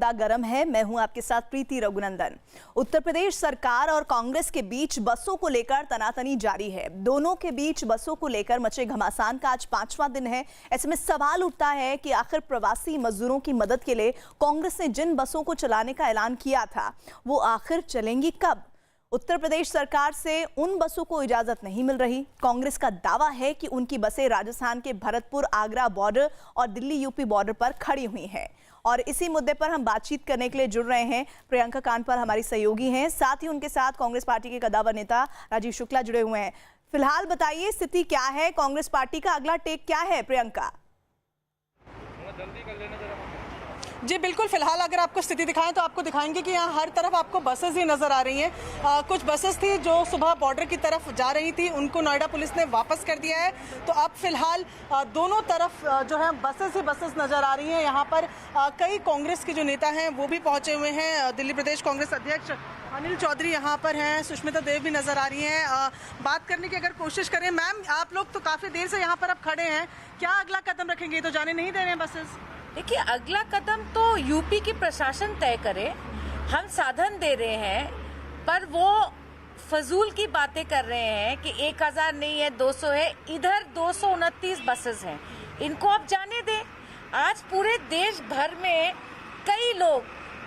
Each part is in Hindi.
गरम है। मैं हूं आपके साथ प्रीति रघुनंदन। उत्तर प्रदेश सरकार और कांग्रेस के बीच बसों को लेकर तनातनी जारी है। दोनों के बीच बसों को लेकर मचे घमासान का आज 5वां दिन है। ऐसे में सवाल उठता है कि आखिर प्रवासी मजदूरों की मदद के लिए कांग्रेस ने जिन बसों को चलाने का ऐलान किया था वो आखिर चलेंगी कब? उत्तर प्रदेश सरकार से उन बसों को इजाजत नहीं मिल रही। कांग्रेस का दावा है कि उनकी बसें राजस्थान के भरतपुर आगरा बॉर्डर और दिल्ली यूपी बॉर्डर पर खड़ी हुई हैं। और इसी मुद्दे पर हम बातचीत करने के लिए जुड़ रहे हैं। प्रियंका कांडपाल हमारी सहयोगी हैं, साथ ही उनके साथ कांग्रेस पार्टी के कद्दावर नेता राजीव शुक्ला जुड़े हुए हैं। फिलहाल बताइए स्थिति क्या है, कांग्रेस पार्टी का अगला टेक क्या है? प्रियंका जी बिल्कुल, फिलहाल अगर आपको स्थिति दिखाएं तो आपको दिखाएंगे कि यहाँ हर तरफ आपको बसेस ही नजर आ रही हैं। कुछ बसेस थी जो सुबह बॉर्डर की तरफ जा रही थी, उनको नोएडा पुलिस ने वापस कर दिया है। तो अब फिलहाल दोनों तरफ जो है बसेस ही बसेस नजर आ रही हैं। यहाँ पर कई कांग्रेस के जो नेता हैं वो भी पहुंचे हुए हैं। दिल्ली प्रदेश कांग्रेस अध्यक्ष अनिल चौधरी यहाँ पर हैं, सुष्मिता देव भी नजर आ रही हैं। बात करने की अगर कोशिश करें, मैम आप लोग तो काफी देर से यहाँ पर अब खड़े हैं, क्या अगला कदम रखेंगे? तो जाने नहीं दे रहे हैं बसेस? देखिए, अगला कदम तो यूपी की प्रशासन तय करे। हम साधन दे रहे हैं पर वो फजूल की बातें कर रहे हैं कि 1000 नहीं है 200 है। इधर 229 बसेस हैं, इनको आप जाने दें। आज पूरे देश भर में कई लोग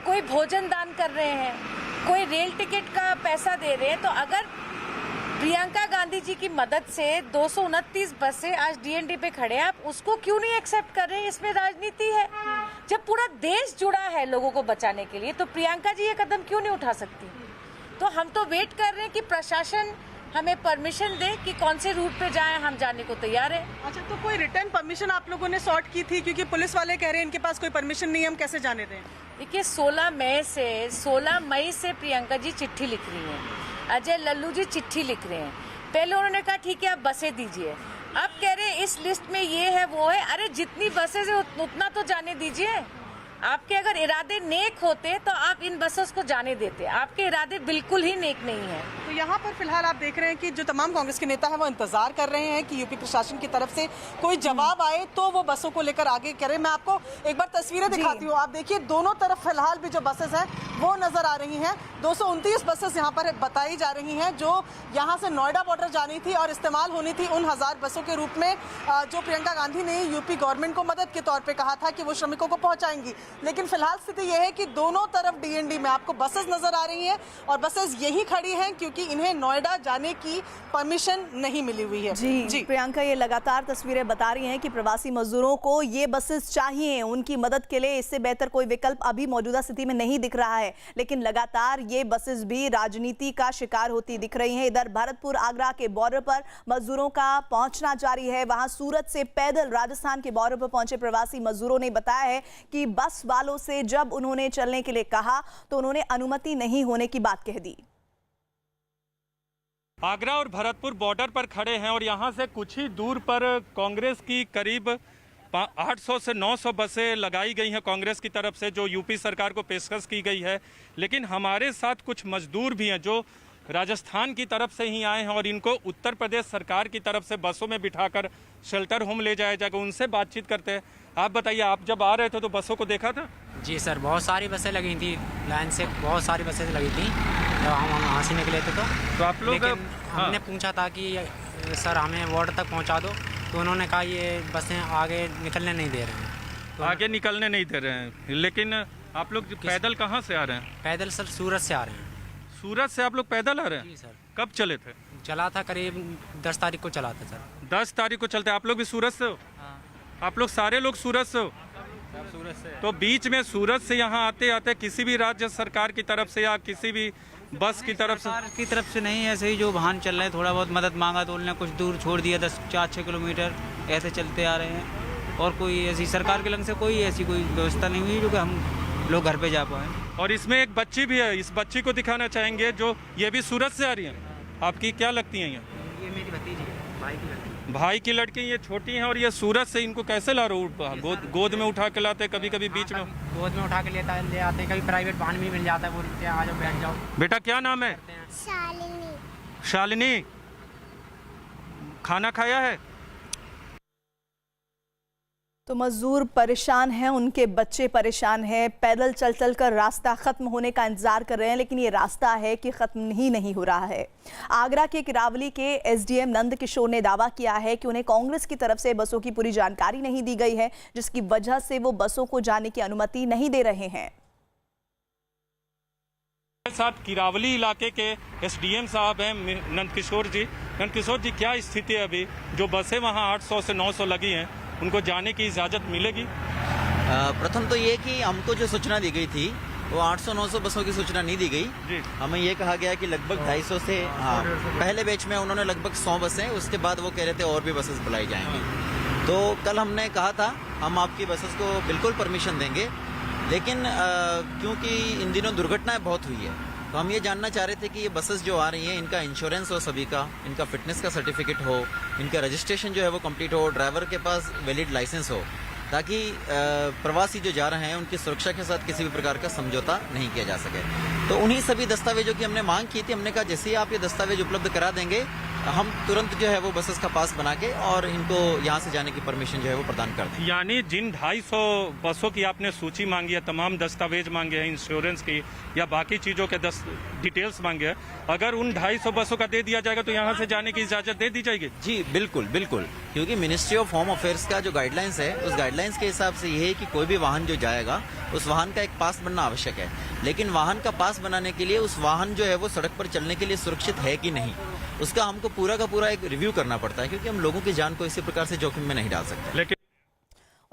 कोई भोजन दान कर रहे हैं, कोई रेल टिकट का पैसा दे रहे हैं। तो अगर प्रियंका गांधी जी की मदद से 229 बसें आज डीएनडी पे खड़े हैं, आप उसको क्यों नहीं एक्सेप्ट कर रहे हैं? इसमें राजनीति है। जब पूरा देश जुड़ा है लोगों को बचाने के लिए, तो प्रियंका जी ये कदम क्यों नहीं उठा सकती? तो हम तो वेट कर रहे हैं कि प्रशासन हमें परमिशन दे कि कौन से रूट पे जाएं, हम जाने को तैयार हैं। अच्छा, तो कोई रिटर्न परमिशन आप लोगों ने सॉर्ट की थी? क्योंकि पुलिस वाले कह रहे हैं इनके पास कोई परमिशन नहीं है, हम कैसे जाने दें? देखिए, 16 मई से प्रियंका जी चिट्ठी लिख रही हैं, अजय लल्लू जी चिट्ठी लिख रहे हैं। पहले उन्होंने कहा ठीक है आप बसें दीजिए, अब कह रहे हैं इस लिस्ट में ये है वो है। अरे जितनी बसें है उतना तो जाने दीजिए। आपके अगर इरादे नेक होते तो आप इन बसेस को जाने देते। आपके इरादे बिल्कुल ही नेक नहीं है। तो यहाँ पर फिलहाल आप देख रहे हैं कि जो तमाम कांग्रेस के नेता हैं वो इंतजार कर रहे हैं कि यूपी प्रशासन की तरफ से कोई जवाब आए तो वो बसों को लेकर आगे करें। मैं आपको एक बार तस्वीरें दिखाती हूँ। आप देखिए, दोनों तरफ फिलहाल भी जो बसेस हैं वो नजर आ रही हैं। 229 बसेस यहाँ पर बताई जा रही हैं जो यहाँ से नोएडा बॉर्डर जानी थी और इस्तेमाल होनी थी उन 1000 बसों के रूप में जो प्रियंका गांधी ने यूपी गवर्नमेंट को मदद के तौर पर कहा था कि वो श्रमिकों को पहुंचाएंगी। लेकिन फिलहाल स्थिति यह है कि दोनों तरफ डीएनडी में आपको बसेस नजर आ रही हैं और बसेस यही खड़ी हैं क्योंकि इन्हें नोएडा जाने की परमिशन नहीं मिली हुई है। जी प्रियंका, ये लगातार तस्वीरें बता रही हैं कि प्रवासी मजदूरों को ये बसेस चाहिए उनकी मदद के लिए। इससे बेहतर कोई विकल्प अभी मौजूदा स्थिति में नहीं दिख रहा है। लेकिन लगातार ये बसेस भी राजनीति का शिकार होती दिख रही हैं। इधर भरतपुर आगरा के बॉर्डर पर मजदूरों का पहुंचना जारी है। वहां सूरत से पैदल राजस्थान के बॉर्डर पर पहुंचे प्रवासी मजदूरों ने बताया है कि बस वालों से जब उन्होंने चलने के लिए कहा तो उन्होंने अनुमति नहीं होने की बात कह दी। आगरा और भरतपुर बॉर्डर पर खड़े हैं और यहाँ से कुछ ही दूर पर कांग्रेस की करीब 800 से 900 बसें लगाई गई हैं कांग्रेस की तरफ से, जो यूपी सरकार को पेशकश की गई है। लेकिन हमारे साथ कुछ मजदूर भी हैं जो राजस्थान की तरफ से ही आए हैं और इनको उत्तर प्रदेश सरकार की तरफ से बसों में बिठाकर शेल्टर होम ले जाया जाएगा। उनसे बातचीत करते हैं। आप बताइए, आप जब आ रहे थे तो बसों को देखा था? जी सर, बहुत सारी बसें लगी थी, लाइन से बहुत सारी बसें लगी थी जब हम वहाँ से निकले थे। तो आप लोग हमने पूछा था कि सर हमें बॉर्डर तक पहुँचा दो, तो उन्होंने कहा ये बसें आगे निकलने नहीं दे रहे हैं। तो आगे निकलने नहीं दे रहे हैं। लेकिन आप लोग पैदल कहाँ से आ रहे हैं? पैदल सर सूरत से आ रहे हैं। सूरत से आप लोग पैदल आ रहे हैं? जी सर। कब चले थे? चला था करीब 10 तारीख को चला था सर। 10 तारीख को चलते। आप लोग भी सूरत से हो? हाँ। आप लोग सारे लोग सूरत से हो? सूरत से। तो बीच में सूरत से यहाँ आते आते किसी भी राज्य सरकार की तरफ से या किसी भी बस की तरफ से नहीं, ऐसे ही जो वाहन चल रहे हैं थोड़ा बहुत मदद मांगा तो उन्होंने कुछ दूर छोड़ दिया, 4-6 किलोमीटर ऐसे चलते आ रहे हैं। और कोई ऐसी सरकार के लंग से कोई ऐसी कोई व्यवस्था नहीं हुई जो कि हम लोग घर पे जा पाए। और इसमें एक बच्ची भी है, इस बच्ची को दिखाना चाहेंगे जो ये भी सूरत से आ रही है। आपकी क्या लगती है? ये मेरी भतीजी है, भाई की लड़की। भाई की लड़की, ये छोटी हैं और ये सूरत से। इनको कैसे ला रहे हो? गोद में उठा के लाते, कभी कभी बीच में गोद में उठा के ले आते, कभी प्राइवेट वाहन भी मिल जाता है, बोलते हैं आ जाओ बैठ जाओ। बेटा क्या नाम है? शालिनी। शालिनी, खाना खाया है? तो मजदूर परेशान हैं, उनके बच्चे परेशान हैं, पैदल चल चल कर रास्ता खत्म होने का इंतजार कर रहे हैं, लेकिन ये रास्ता है कि खत्म ही नहीं हो रहा है। आगरा के किरावली के एसडीएम नंद किशोर ने दावा किया है कि उन्हें कांग्रेस की तरफ से बसों की पूरी जानकारी नहीं दी गई है, जिसकी वजह से वो बसों को जाने की अनुमति नहीं दे रहे हैं। साथ किरावली इलाके के एसडीएम साहब हैं नंद किशोर जी। नंद किशोर जी, क्या स्थिति है अभी? जो बसें वहाँ 800 से 900 लगी हैं, उनको जाने की इजाज़त मिलेगी? प्रथम तो ये कि हमको जो सूचना दी गई थी वो 800-900 बसों की सूचना नहीं दी गई। हमें ये कहा गया कि लगभग 250 से पहले बैच में उन्होंने लगभग 100 बसें, उसके बाद वो कह रहे थे और भी बसेस बुलाई जाएंगी। तो कल हमने कहा था हम आपकी बसेस को बिल्कुल परमिशन देंगे, लेकिन क्योंकि इन दिनों दुर्घटनाएं बहुत हुई है, तो हम ये जानना चाह रहे थे कि ये बसेस जो आ रही हैं इनका इंश्योरेंस हो सभी का, इनका फिटनेस का सर्टिफिकेट हो, इनका रजिस्ट्रेशन जो है वो कंप्लीट हो, ड्राइवर के पास वैलिड लाइसेंस हो, ताकि प्रवासी जो जा रहे हैं उनकी सुरक्षा के साथ किसी भी प्रकार का समझौता नहीं किया जा सके। तो उन्हीं सभी दस्तावेजों की हमने मांग की थी। हमने कहा जैसे ही आप ये दस्तावेज उपलब्ध करा देंगे, हम तुरंत जो है वो बसेस का पास बना के और इनको यहाँ से जाने की परमिशन जो है वो प्रदान कर दें। यानी जिन 250 बसों की आपने सूची मांगी है, तमाम दस्तावेज मांगे हैं, इंश्योरेंस की या बाकी चीज़ों के डिटेल्स मांगे हैं, अगर उन 250 बसों का दे दिया जाएगा तो यहाँ से जाने की इजाज़त दे दी जाएगी? जी बिल्कुल बिल्कुल, क्योंकि मिनिस्ट्री ऑफ होम अफेयर्स का जो गाइडलाइंस है, उस गाइडलाइंस के हिसाब से ये है कि कोई भी वाहन जो जाएगा उस वाहन का एक पास बनना आवश्यक है। लेकिन वाहन का पास बनाने के लिए उस वाहन जो है वो सड़क पर चलने के लिए सुरक्षित है कि नहीं, उसका हमको पूरा का पूरा एक रिव्यू करना पड़ता है, क्योंकि हम लोगों की जान को इसी प्रकार से जोखिम में नहीं डाल सकते। लेकिन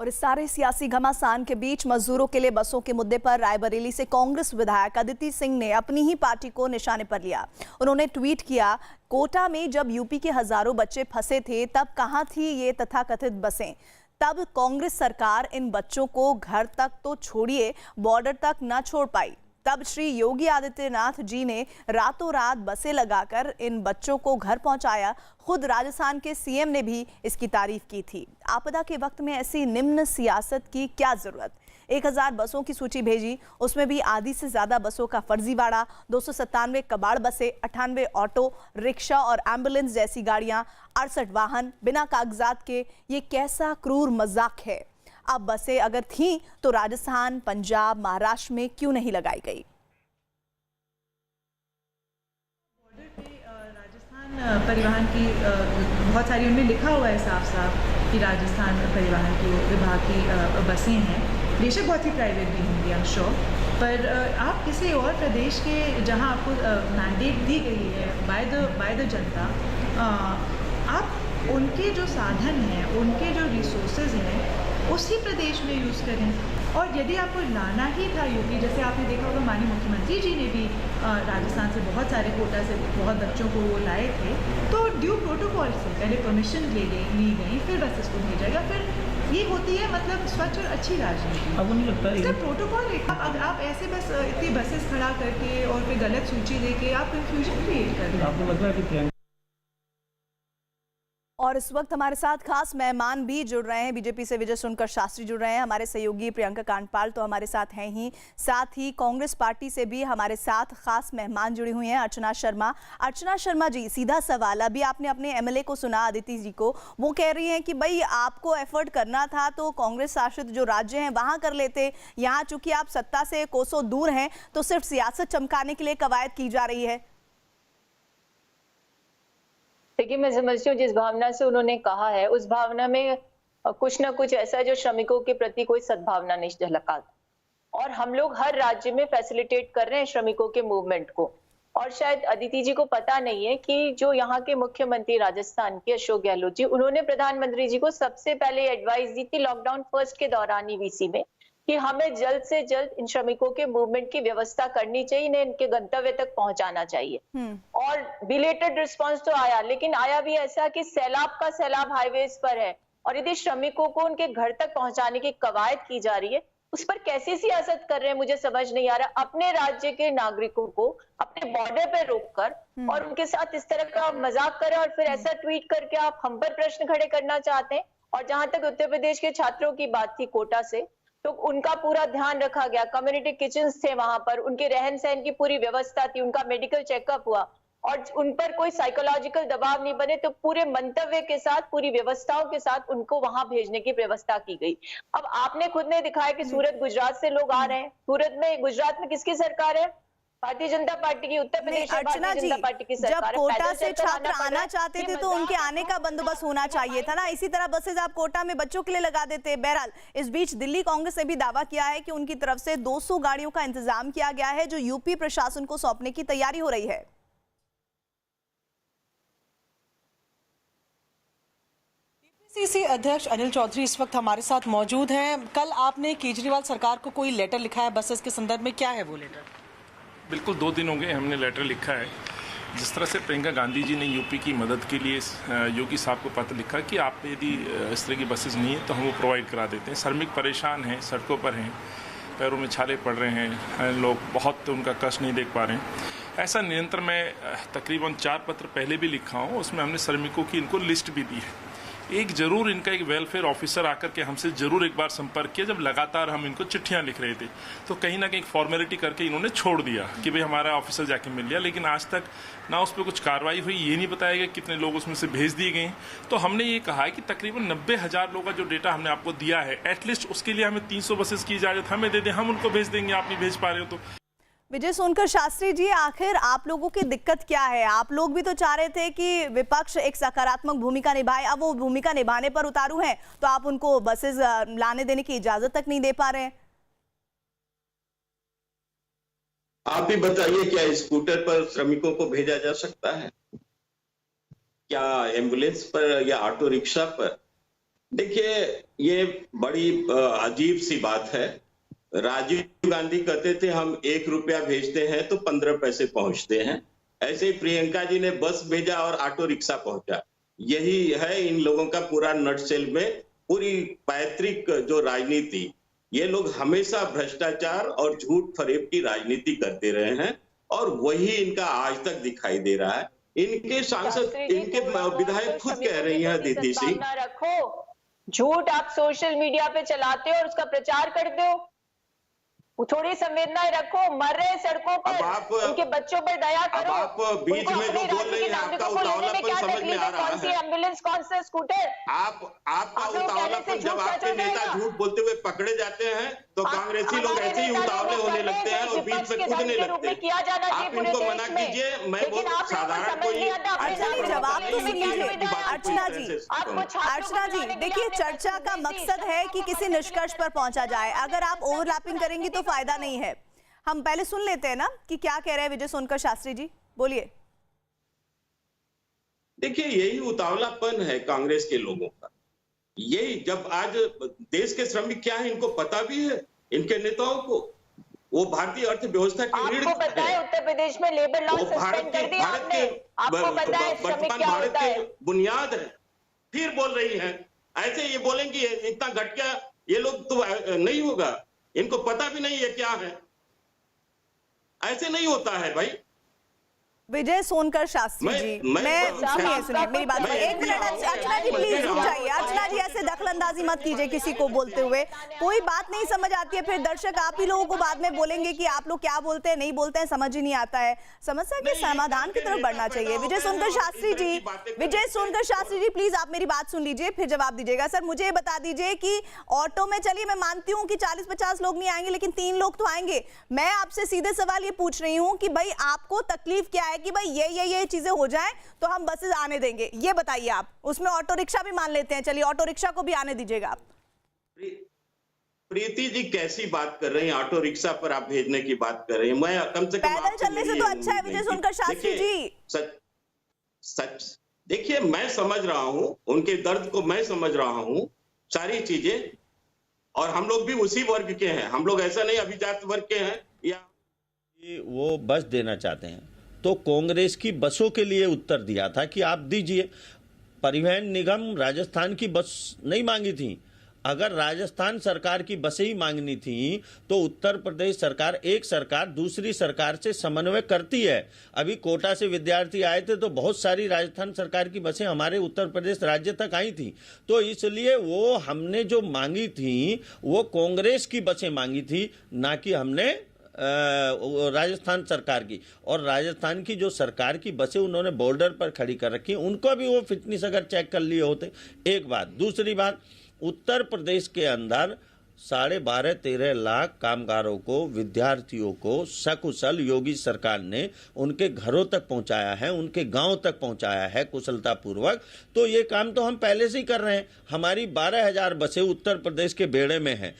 और इस सारे सियासी घमासान के बीच मजदूरों के लिए बसों के मुद्दे पर रायबरेली से कांग्रेस विधायक अदिति सिंह ने अपनी ही पार्टी को निशाने पर लिया। उन्होंने ट्वीट किया, कोटा में जब यूपी के हजारों बच्चे फंसे थे तब कहां थी ये तथाकथित बसें? तब कांग्रेस सरकार इन बच्चों को घर तक तो छोड़िए बॉर्डर तक न छोड़ पाई। तब श्री योगी आदित्यनाथ जी ने रातों रात बसें लगाकर इन बच्चों को घर पहुंचाया। खुद राजस्थान के सीएम ने भी इसकी तारीफ की थी। आपदा के वक्त में ऐसी निम्न सियासत की क्या जरूरत? 1000 बसों की सूची भेजी, उसमें भी आधी से ज्यादा बसों का फर्जीवाड़ा, 297 कबाड़ बसें, 98 ऑटो रिक्शा और एम्बुलेंस जैसी गाड़ियां, 68 वाहन बिना कागजात के। ये कैसा क्रूर मजाक है? अब बसें अगर थीं तो राजस्थान, पंजाब, महाराष्ट्र में क्यों नहीं लगाई गई? राजस्थान परिवहन की बहुत सारी उनमें लिखा हुआ है साफ साफ कि राजस्थान परिवहन की विभाग की बसें हैं। बेशक बहुत ही प्राइवेट भी होंगी, आई एम श्योर, पर आप किसी और प्रदेश के जहां आपको मैंडेट दी गई है बाय द जनता, आप उनके जो साधन हैं, उनके जो रिसोर्सेज हैं, उसी प्रदेश में यूज़ करें। और यदि आपको लाना ही था यूपी, जैसे आपने देखा होगा माननीय मुख्यमंत्री जी ने भी राजस्थान से बहुत सारे कोटा से बहुत बच्चों को वो लाए थे, तो ड्यू प्रोटोकॉल से पहले परमिशन ली गई, फिर बसेस को भेजा गया। फिर ये होती है मतलब स्वच्छ और अच्छी राजनीति। अब नहीं लगता है प्रोटोकॉल है। अगर आप ऐसे बस इतनी बसेस खड़ा करके और फिर गलत सूची देके आप कंफ्यूजन क्रिएट कर रहे हैं। आपको लग रहा है कि और इस वक्त हमारे साथ खास मेहमान भी जुड़ रहे हैं। बीजेपी से विजय सुनकर शास्त्री जुड़ रहे हैं, हमारे सहयोगी प्रियंका कांडपाल तो हमारे साथ हैं ही, साथ ही कांग्रेस पार्टी से भी हमारे साथ खास मेहमान जुड़ी हुई हैं अर्चना शर्मा। अर्चना शर्मा जी, सीधा सवाल, अभी आपने अपने एमएलए को सुना, अदिति जी को, वो कह रही हैं कि भाई आपको एफर्ट करना था तो कांग्रेस शासित जो राज्य हैं वहां कर लेते, यहाँ चूंकि आप सत्ता से कोसों दूर हैं तो सिर्फ सियासत चमकाने के लिए कवायद की जा रही है। देखिए, मैं समझती हूँ जिस भावना से उन्होंने कहा है उस भावना में कुछ ना कुछ ऐसा जो श्रमिकों के प्रति कोई सद्भावना नहीं झलका। और हम लोग हर राज्य में फैसिलिटेट कर रहे हैं श्रमिकों के मूवमेंट को। और शायद अदिति जी को पता नहीं है कि जो यहाँ के मुख्यमंत्री राजस्थान के अशोक गहलोत जी, उन्होंने प्रधानमंत्री जी को सबसे पहले एडवाइस दी थी लॉकडाउन फर्स्ट के दौरान ही वीसी में कि हमें जल्द से जल्द इन श्रमिकों के मूवमेंट की व्यवस्था करनी चाहिए, इन्हें इनके गंतव्य तक पहुंचाना चाहिए। और बिलेटेड रिस्पांस तो आया, लेकिन आया भी ऐसा कि सैलाब का सैलाब हाईवेज पर है और यदि श्रमिकों को उनके घर तक पहुंचाने की कवायद की जा रही है, उस पर कैसी सियासत कर रहे हैं मुझे समझ नहीं आ रहा। अपने राज्य के नागरिकों को अपने बॉर्डर पर रोककर और उनके साथ इस तरह का मजाक करें और फिर ऐसा ट्वीट करके आप हम पर प्रश्न खड़े करना चाहते हैं। और जहां तक उत्तर प्रदेश के छात्रों की बात थी कोटा से, तो उनका पूरा ध्यान रखा गया, कम्युनिटी किचन्स थे वहां पर, उनके रहन सहन की पूरी व्यवस्था थी, उनका मेडिकल चेकअप हुआ। और उन पर कोई साइकोलॉजिकल दबाव नहीं बने, तो पूरे मंतव्य के साथ, पूरी व्यवस्थाओं के साथ उनको वहां भेजने की व्यवस्था की गई। अब आपने खुद ने दिखाया कि सूरत गुजरात से लोग आ रहे हैं। गुजरात में किसकी सरकार है? भारतीय जनता पार्टी की। उत्तर प्रदेश में अर्चना भारतीय जी, जनता पार्टी की जब सरकार है। कोटा पैदल से चलकर छात्र पड़ रहा आना है। चाहते ये थे तो उनके मजाक आने का बंदोबस्त होना चाहिए था ना। इसी तरह बसेज आप कोटा में बच्चों के लिए लगा देते। बहरहाल इस बीच दिल्ली कांग्रेस ने भी दावा किया है कि उनकी तरफ से 200 गाड़ियों का इंतजाम किया गया है, जो यूपी प्रशासन को सौंपने की तैयारी हो रही है। टीपीसीसी अध्यक्ष अनिल चौधरी इस वक्त हमारे साथ मौजूद हैं। कल आपने केजरीवाल सरकार को कोई लेटर लिखा है बसेस के संदर्भ में, क्या है वो लेटर? बिल्कुल 2 दिन हो गए हमने लेटर लिखा है। जिस तरह से प्रियंका गांधी जी ने यूपी की मदद के लिए योगी साहब को पत्र लिखा कि आप यदि इस तरह की बसेज नहीं है तो हम वो प्रोवाइड करा देते हैं। श्रमिक परेशान हैं, सड़कों पर हैं, पैरों में छाले पड़ रहे हैं, लोग बहुत उनका कष्ट नहीं देख पा रहे हैं। ऐसा निरंतर मैं तकरीबन 4 पत्र पहले भी लिखा हूँ, उसमें हमने श्रमिकों की इनको लिस्ट भी दी है। एक जरूर इनका एक वेलफेयर ऑफिसर आकर के हमसे जरूर एक बार संपर्क किया, जब लगातार हम इनको चिट्ठियां लिख रहे थे तो कहीं ना कहीं फॉर्मेलिटी करके इन्होंने छोड़ दिया कि भाई हमारा ऑफिसर जाके मिल लिया, लेकिन आज तक ना उस पर कुछ कार्रवाई हुई, ये नहीं बताया गया कितने लोग उसमें से भेज दिए गए। तो हमने ये कहा है कि तकरीबन 90,000 लोगों का जो डेटा हमने आपको दिया है, एटलीस्ट उसके लिए हमें 300 बसेस की इजाजत हमें दे दें, हम उनको भेज देंगे, आप नहीं भेज पा रहे हो तो। विजय सोनकर शास्त्री जी, आखिर आप लोगों की दिक्कत क्या है? आप लोग भी तो चाह रहे थे कि विपक्ष एक सकारात्मक भूमिका निभाए, अब वो भूमिका निभाने पर उतारू हैं तो आप उनको बसेस लाने देने की इजाजत तक नहीं दे पा रहे हैं। आप ही बताइए, क्या स्कूटर पर श्रमिकों को भेजा जा सकता है? क्या एम्बुलेंस पर या ऑटो रिक्शा पर? देखिए, ये बड़ी अजीब सी बात है। राजीव गांधी कहते थे हम 1 रुपया भेजते हैं तो 15 पैसे पहुंचते हैं। ऐसे ही प्रियंका जी ने बस भेजा और ऑटो रिक्शा पहुंचा। यही है इन लोगों का पूरा नटसेल में पूरी पैतृक जो राजनीति। ये लोग हमेशा भ्रष्टाचार और झूठ फरेब की राजनीति करते रहे हैं और वही इनका आज तक दिखाई दे रहा है। इनके सांसद, इनके विधायक खुद कह रही हैं दीदी सिंह, रखो झूठ आप सोशल मीडिया पे चलाते हो और उसका प्रचार करते हो। थोड़ी संवेदनाएं रखो, मर रहे सड़कों पर, उनके बच्चों पर दया करो। आप बीच में जो बोल रही हैं आपका उतावलापन समझ में आ रहा है। कौन सी एम्बुलेंस, कौन से स्कूटर? आपका उतावलापन, जब आपके नेता झूठ बोलते हुए पकड़े जाते हैं तो कांग्रेसी लोग ऐसे ही उतावले होने लगते हैं और बीच में कूदने लगते हैं। किया जाना चाहिए, आप इनको मना कीजिए। मैं वो साधारण कोई जवाब तो कीजिए अर्चना जी। अर्चना जी, देखिए, चर्चा का मकसद है कि किसी निष्कर्ष पर पहुंचा जाए। अगर आप ओवरलैपिंग करेंगी तो फायदा नहीं है। हम पहले सुन लेते हैं ना कि क्या कह रहे हैं विजय सोनकर शास्त्री जी, बोलिए। देखिए, यही उतावलापन है कांग्रेस के लोगों का। यही, जब आज देश के श्रमिक क्या है इनको पता भी है, इनके नेताओं को। वो भारतीय अर्थव्यवस्था की रीढ़ है। आपको पता है उत्तर प्रदेश में लेबर लॉ सस्पेंड कर दिया आपने? आपको पता है श्रमिक क्या होता है? बुनियाद है। फिर बोल रही हैं, ऐसे ये बोलेंगे इतना घटिया, ये लोग तो नहीं होगा, इनको पता भी नहीं है क्या है। ऐसे नहीं होता है भाई। विजय सोनकर शास्त्री जी, मैं सुनिए मेरी बात। एक मिनट अर्चना जी, प्लीज रुक जाइए। अर्चना जी, ऐसे दखलंदाजी मत कीजिए किसी को बोलते हुए। कोई बात नहीं समझ आती है, फिर दर्शक आप ही लोगों को बाद में बोलेंगे कि आप लोग क्या बोलते हैं, नहीं बोलते हैं, समझ ही नहीं आता है। समस्या के समाधान की तरफ बढ़ना चाहिए। विजय सोनकर शास्त्री जी, विजय सोनकर शास्त्री जी, प्लीज आप मेरी बात सुन लीजिए, फिर जवाब दीजिएगा। सर, मुझे ये बता दीजिए कि ऑटो में, चलिए मैं मानती हूँ कि 40-50 लोग नहीं आएंगे, लेकिन 3 लोग तो आएंगे। मैं आपसे सीधे सवाल ये पूछ रही हूँ कि भाई आपको तकलीफ क्या है कि भाई ये चीजें हो जाएं तो हम बसेस आने देंगे, ये बताइए आप। उसमें ऑटो रिक्शा भी मान लेते हैं, चलिए ऑटो रिक्शा को भी आने दीजिएगा आप। प्रीति जी, कैसी बात कर रही हैं? ऑटो रिक्शा पर आप भेजने की बात कर रही हैं। मैं कम से कम पैदल चलने से तो अच्छा है विजय सोनकर शास्त्री जी। सच देखिए, मैं समझ रहा हूं उनके दर्द को, मैं समझ रहा हूं सारी चीजें, और हम लोग भी उसी वर्ग के हैं। हम लोग ऐसा नहीं अभिजात वर्ग के हैं या वो बस देना चाहते हैं तो कांग्रेस की बसों के लिए उत्तर दिया था कि आप दीजिए। परिवहन निगम राजस्थान की बस नहीं मांगी थी। अगर राजस्थान सरकार की बसें ही मांगनी थी तो उत्तर प्रदेश सरकार, एक सरकार दूसरी सरकार से समन्वय करती है। अभी कोटा से विद्यार्थी आए थे तो बहुत सारी राजस्थान सरकार की बसें हमारे उत्तर प्रदेश राज्य तक आई थी। तो इसलिए वो हमने जो मांगी थी वो कांग्रेस की बसें मांगी थी, ना कि हमने राजस्थान सरकार की, और राजस्थान की जो सरकार की बसें उन्होंने बॉर्डर पर खड़ी कर रखी, उनको भी वो फिटनेस अगर चेक कर लिए होते। एक बात। दूसरी बात, उत्तर प्रदेश के अंदर 12.5-13 लाख कामगारों को, विद्यार्थियों को सकुशल योगी सरकार ने उनके घरों तक पहुंचाया है, उनके गांव तक पहुंचाया है कुशलतापूर्वक। तो ये काम तो हम पहले से ही कर रहे हैं। हमारी 12,000 बसें उत्तर प्रदेश के बेड़े में हैं,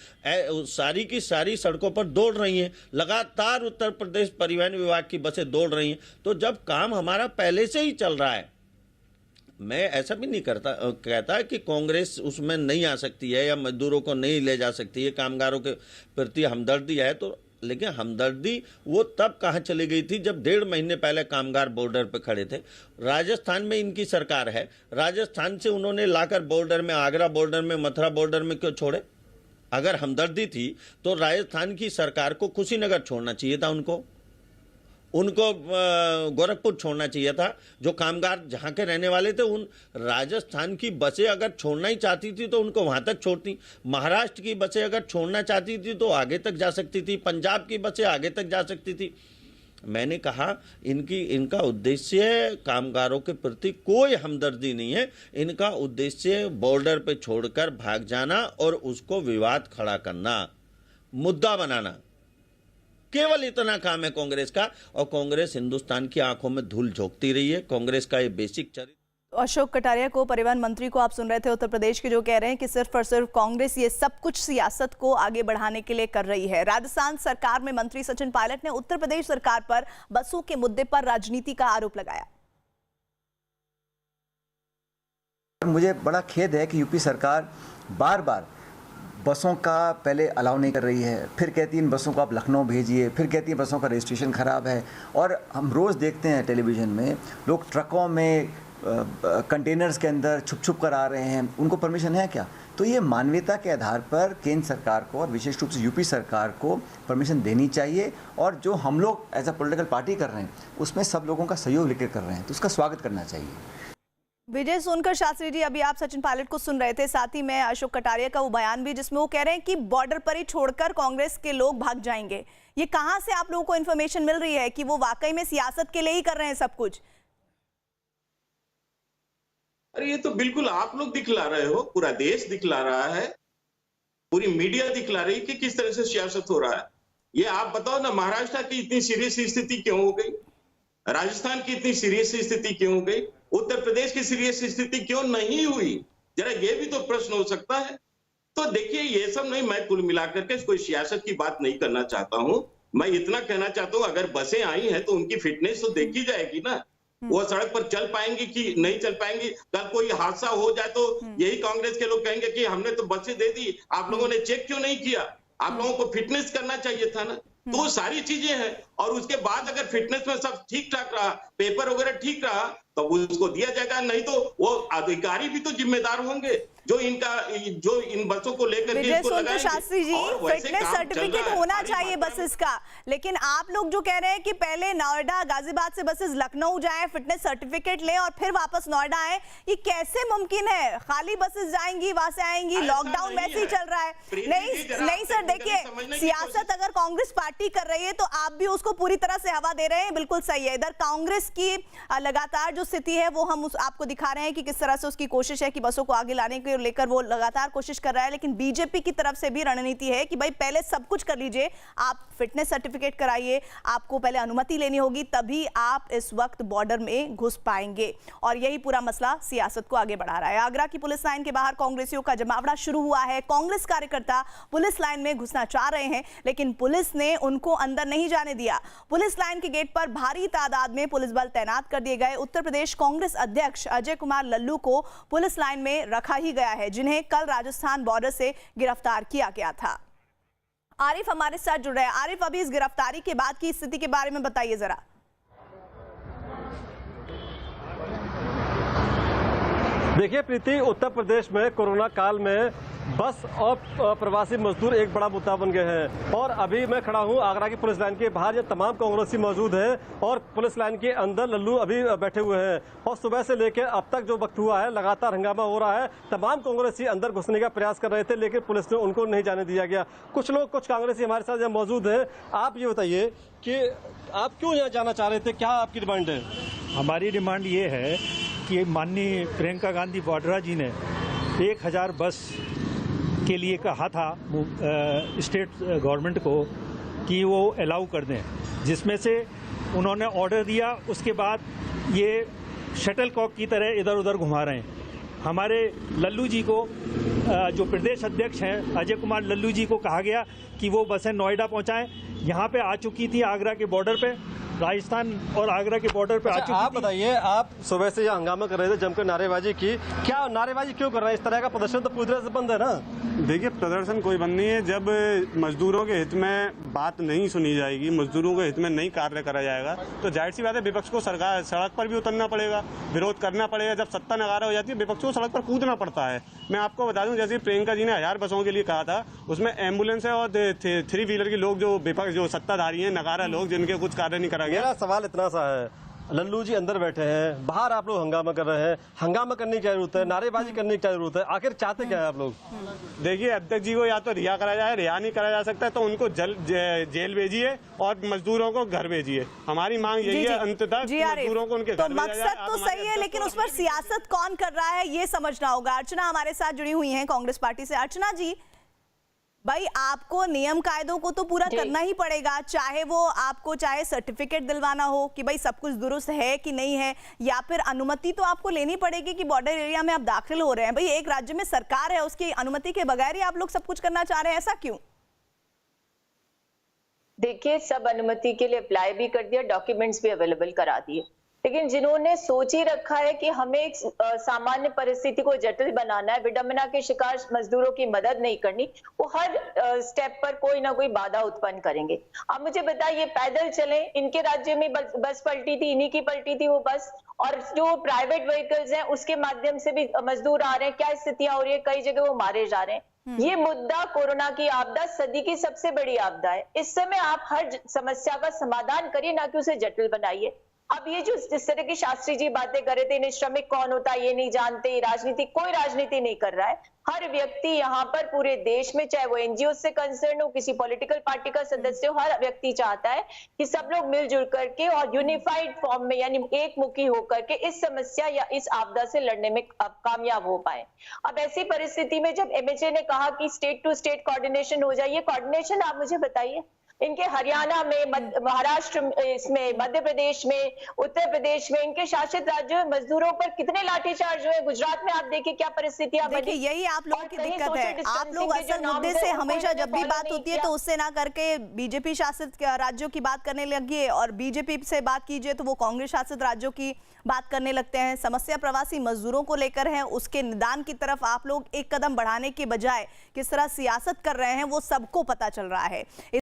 सारी की सारी सड़कों पर दौड़ रही हैं, लगातार उत्तर प्रदेश परिवहन विभाग की बसें दौड़ रही हैं। तो जब काम हमारा पहले से ही चल रहा है, मैं ऐसा भी नहीं कहता कि कांग्रेस उसमें नहीं आ सकती है या मजदूरों को नहीं ले जा सकती है, कामगारों के प्रति हमदर्दी है तो, लेकिन हमदर्दी वो तब कहाँ चली गई थी जब 1.5 महीने पहले कामगार बॉर्डर पे खड़े थे। राजस्थान में इनकी सरकार है, राजस्थान से उन्होंने लाकर बॉर्डर में, आगरा बॉर्डर में, मथुरा बॉर्डर में क्यों छोड़े? अगर हमदर्दी थी तो राजस्थान की सरकार को कुशीनगर छोड़ना चाहिए था, उनको गोरखपुर छोड़ना चाहिए था। जो कामगार जहाँ के रहने वाले थे, उन राजस्थान की बसें अगर छोड़ना ही चाहती थी तो उनको वहाँ तक छोड़ती। महाराष्ट्र की बसें अगर छोड़ना चाहती थी तो आगे तक जा सकती थी, पंजाब की बसें आगे तक जा सकती थी। मैंने कहा इनका उद्देश्य कामगारों के प्रति कोई हमदर्दी नहीं है, इनका उद्देश्य बॉर्डर पे छोड़कर भाग जाना और उसको विवाद खड़ा करना, मुद्दा बनाना, केवल इतना काम है कांग्रेस का। और कांग्रेस हिंदुस्तान की आंखों में धूल झोंकती रही है। कांग्रेस का ये बेसिक चरित्र। अशोक कटारिया को, परिवहन मंत्री को आप सुन रहे थे, उत्तर प्रदेश के, जो कह रहे हैं कि सिर्फ और सिर्फ कांग्रेस ये सब कुछ सियासत को आगे बढ़ाने के लिए कर रही है। राजस्थान सरकार में मंत्री सचिन पायलट ने उत्तर प्रदेश सरकार पर बसों के मुद्दे पर राजनीति का आरोप लगाया। मुझे बड़ा खेद है कि यूपी सरकार बार बार बसों का पहले अलाउ नहीं कर रही है, फिर कहती है इन बसों को आप लखनऊ भेजिए, फिर कहती है बसों का रजिस्ट्रेशन ख़राब है। और हम रोज़ देखते हैं टेलीविज़न में लोग ट्रकों में कंटेनर्स के अंदर छुप छुप कर आ रहे हैं, उनको परमिशन है क्या? तो ये मानवीयता के आधार पर केंद्र सरकार को और विशेष रूप से यूपी सरकार को परमिशन देनी चाहिए। और जो हम लोग एज अ पॉलिटिकल पार्टी कर रहे हैं उसमें सब लोगों का सहयोग लेकर कर रहे हैं, तो उसका स्वागत करना चाहिए। विजय सोनकर शास्त्री जी, अभी आप सचिन पायलट को सुन रहे थे, साथ ही में अशोक कटारिया का वो बयान भी जिसमें वो कह रहे हैं कि बॉर्डर पर ही छोड़कर कांग्रेस के लोग भाग जाएंगे। ये कहां से आप लोगों को इन्फॉर्मेशन मिल रही है कि वो वाकई में सियासत के लिए ही कर रहे हैं सब कुछ? अरे ये तो बिल्कुल आप लोग दिखला रहे हो, पूरा देश दिखला रहा है, पूरी मीडिया दिखला रही है कि किस तरह से सियासत हो रहा है। ये आप बताओ ना, महाराष्ट्र की इतनी सीरियस स्थिति क्यों हो गई, राजस्थान की इतनी सीरियस स्थिति क्यों हो गई, उत्तर प्रदेश की सीरियस स्थिति क्यों नहीं हुई? जरा ये भी तो प्रश्न हो सकता है। तो देखिए, ये सब नहीं, मैं कुल मिलाकर के कोई सियासत की बात नहीं करना चाहता हूं। मैं इतना कहना चाहता हूं, अगर बसें आई हैं तो उनकी फिटनेस तो देखी जाएगी ना, वो सड़क पर चल पाएंगी कि नहीं चल पाएंगी। कल कोई हादसा हो जाए तो यही कांग्रेस के लोग कहेंगे कि हमने तो बसें दे दी, आप लोगों ने चेक क्यों नहीं किया? आप लोगों को फिटनेस करना चाहिए था ना। तो वो सारी चीजें हैं, और उसके बाद अगर फिटनेस में सब ठीक ठाक रहा, पेपर वगैरह ठीक रहा, तो उसको दिया जाएगा। नहीं तो वो अधिकारी भी तो जिम्मेदार होंगे जो इन बसों को लेकर के इसको लगाएंगे। शास्त्री जी, फिटनेस सर्टिफिकेट होना चाहिए बसेस का, लेकिन आप लोग जो कह रहे हैं कि पहले नोएडा, गाजियाबाद से बसेस लखनऊ जाएं, फिटनेस सर्टिफिकेट लें और फिर वापस नोएडा आए, ये कैसे मुमकिन है? खाली बसेस जाएंगी, वहां से आएंगी, लॉकडाउन वैसे ही चल रहा है। नहीं सर, देखिए, सियासत अगर कांग्रेस पार्टी कर रही है तो आप भी उसको पूरी तरह से हवा दे रहे हैं, बिल्कुल सही है। इधर कांग्रेस की लगातार जो स्थिति है वो हम आपको दिखा रहे हैं कि किस तरह से उसकी कोशिश है कि बसों को आगे लाने के लेकर वो लगातार कोशिश कर रहा है। लेकिन बीजेपी की तरफ से भी रणनीति है कि भाई पहले सब कुछ कर लीजिए, आप फिटनेस सर्टिफिकेट कराइए, आपको पहले अनुमति लेनी होगी, तभी आप इस वक्त बॉर्डर में घुस पाएंगे। और यही पूरा मसला सियासत को आगे बढ़ा रहा है। आगरा की पुलिस लाइन के बाहर कांग्रेसियों का जमावड़ा शुरू हुआ है। कांग्रेस कार्यकर्ता पुलिस लाइन में घुसना चाह रहे हैं, लेकिन पुलिस ने उनको अंदर नहीं जाने दिया। पुलिस लाइन के गेट पर भारी तादाद में पुलिस बल तैनात कर दिए गए। उत्तर प्रदेश कांग्रेस अध्यक्ष अजय कुमार लल्लू को पुलिस लाइन में रखा ही गया है, जिन्हें कल राजस्थान बॉर्डर से गिरफ्तार किया गया था। आरिफ हमारे साथ जुड़ रहे हैं। आरिफ, अभी इस गिरफ्तारी के बाद की स्थिति के बारे में बताइए जरा। देखिए प्रीति, उत्तर प्रदेश में कोरोना काल में बस और प्रवासी मजदूर एक बड़ा मुद्दा बन गए हैं। और अभी मैं खड़ा हूं आगरा की पुलिस लाइन के बाहर, ये तमाम कांग्रेसी मौजूद हैं और पुलिस लाइन के अंदर लल्लू अभी बैठे हुए हैं। और सुबह से लेकर अब तक जो वक्त हुआ है लगातार हंगामा हो रहा है। तमाम कांग्रेसी अंदर घुसने का प्रयास कर रहे थे, लेकिन पुलिस ने उनको नहीं जाने दिया गया। कुछ कांग्रेसी हमारे साथ यहाँ मौजूद हैं। आप ये बताइए कि आप क्यों यहाँ जाना चाह रहे थे, क्या आपकी डिमांड है? हमारी डिमांड ये है कि माननीय प्रियंका गांधी वाड्रा जी ने 1000 बस के लिए कहा था स्टेट गवर्नमेंट को कि वो अलाउ कर दें, जिसमें से उन्होंने ऑर्डर दिया। उसके बाद ये शटल कॉक की तरह इधर उधर घुमा रहे हैं। हमारे लल्लू जी को, जो प्रदेश अध्यक्ष हैं अजय कुमार लल्लू जी को कहा गया कि वो बसें नोएडा पहुंचाएं। यहाँ पे आ चुकी थी आगरा के बॉर्डर पे, राजस्थान और आगरा के बॉर्डर पे आ चुकी थी। आप बताइए, आप सुबह से यहाँ हंगामा कर रहे थे, जमकर नारेबाजी की, क्या नारेबाजी क्यों कर रहे हैं? इस तरह का प्रदर्शन तो पूरी तरह से बंद है ना? देखिए, प्रदर्शन कोई बंद नहीं है। जब मजदूरों के हित में बात नहीं सुनी जाएगी, मजदूरों के हित में नहीं कार्य करा जाएगा, तो जाहिर सी बात है विपक्ष को सरकार सड़क पर भी उतरना पड़ेगा, विरोध करना पड़ेगा। जब सत्ता नकारा हो जाती है, विपक्ष को सड़क पर कूदना पड़ता है। मैं आपको बता दूं, जैसे प्रियंका जी ने 1000 बसों के लिए कहा था, उसमें एम्बुलेंस है और 3 व्हीलर के लोग जो विपक्ष, जो सत्ताधारी हैं, नकारा लोग, जिनके कुछ कार्य नहीं करा गया। मेरा सवाल इतना सा है, लल्लू जी अंदर बैठे हैं, बाहर आप लोग हंगामा कर रहे हैं, हंगामा करने की क्या जरूरत है? नारेबाजी करने की क्या जरूरत है? आखिर चाहते क्या है आप लोग? देखिए, अध्यक्ष जी को या तो रिहा करा जाए, रिहा नहीं करा जा सकता है तो उनको जेल भेजिए और मजदूरों को घर भेजिए। हमारी मांग यही है अंततः मजदूरों को उनके घर भेजा जाए। मकसद तो सही है, लेकिन उस पर सियासत कौन कर रहा है ये समझना होगा। अर्चना हमारे साथ जुड़ी हुई हैं कांग्रेस पार्टी से। अर्चना जी, भाई आपको नियम कायदों को तो पूरा करना ही पड़ेगा, चाहे वो आपको चाहे सर्टिफिकेट दिलवाना हो कि भाई सब कुछ दुरुस्त है कि नहीं है, या फिर अनुमति तो आपको लेनी पड़ेगी कि बॉर्डर एरिया में आप दाखिल हो रहे हैं। भाई एक राज्य में सरकार है, उसकी अनुमति के बगैर ही आप लोग सब कुछ करना चाह रहे हैं, ऐसा क्यों? देखिए, सब अनुमति के लिए अप्लाई भी कर दिया, डॉक्यूमेंट्स भी अवेलेबल करा दिए, लेकिन जिन्होंने सोच ही रखा है कि हमें एक सामान्य परिस्थिति को जटिल बनाना है, विडंबना के शिकार मजदूरों की मदद नहीं करनी, वो हर स्टेप पर कोई ना कोई बाधा उत्पन्न करेंगे। आप मुझे बताइए, पैदल चले, इनके राज्य में बस पलटी थी, इन्हीं की पलटी थी वो बस, और जो प्राइवेट व्हीकल्स हैं उसके माध्यम से भी मजदूर आ रहे हैं। क्या स्थितियां हो रही है, कई जगह वो मारे जा रहे हैं। ये मुद्दा कोरोना की आपदा सदी की सबसे बड़ी आपदा है। इस समय आप हर समस्या का समाधान करिए, ना कि उसे जटिल बनाइए। अब ये जो जिस तरह की शास्त्री जी बातें कर रहे थे, इन्हें श्रमिक कौन होता है ये नहीं जानते, राजनीति, कोई राजनीति नहीं कर रहा है। हर व्यक्ति यहाँ पर पूरे देश में, चाहे वो एनजीओ से कंसर्न हो, किसी पॉलिटिकल पार्टी का सदस्य हो, हर व्यक्ति चाहता है कि सब लोग मिलजुल करके और यूनिफाइड फॉर्म में, यानी एक मुखी होकर के इस समस्या या इस आपदा से लड़ने में कामयाब हो पाए। अब ऐसी परिस्थिति में जब एमएचए ने कहा कि स्टेट टू स्टेट कोऑर्डिनेशन हो जाए, ये कोऑर्डिनेशन आप मुझे बताइए, इनके हरियाणा में, महाराष्ट्र में, मध्य प्रदेश में, उत्तर प्रदेश में, इनके शासित राज्यों में मजदूरों पर कितने लाठीचार्ज हुए। गुजरात में आप देखिए क्या परिस्थितियां बनी। देखिए, यही आप लोगों की दिक्कत है। आप लोग असल मुद्दे से हमेशा जब भी बात होती है तो उससे ना करके बीजेपी शासित राज्यों की बात करने लगिए, और बीजेपी से बात कीजिए तो वो कांग्रेस शासित राज्यों की बात करने लगते हैं। समस्या प्रवासी मजदूरों को लेकर है, उसके निदान की तरफ आप लोग एक कदम बढ़ाने के बजाय किस तरह सियासत कर रहे हैं वो सबको पता चल रहा है।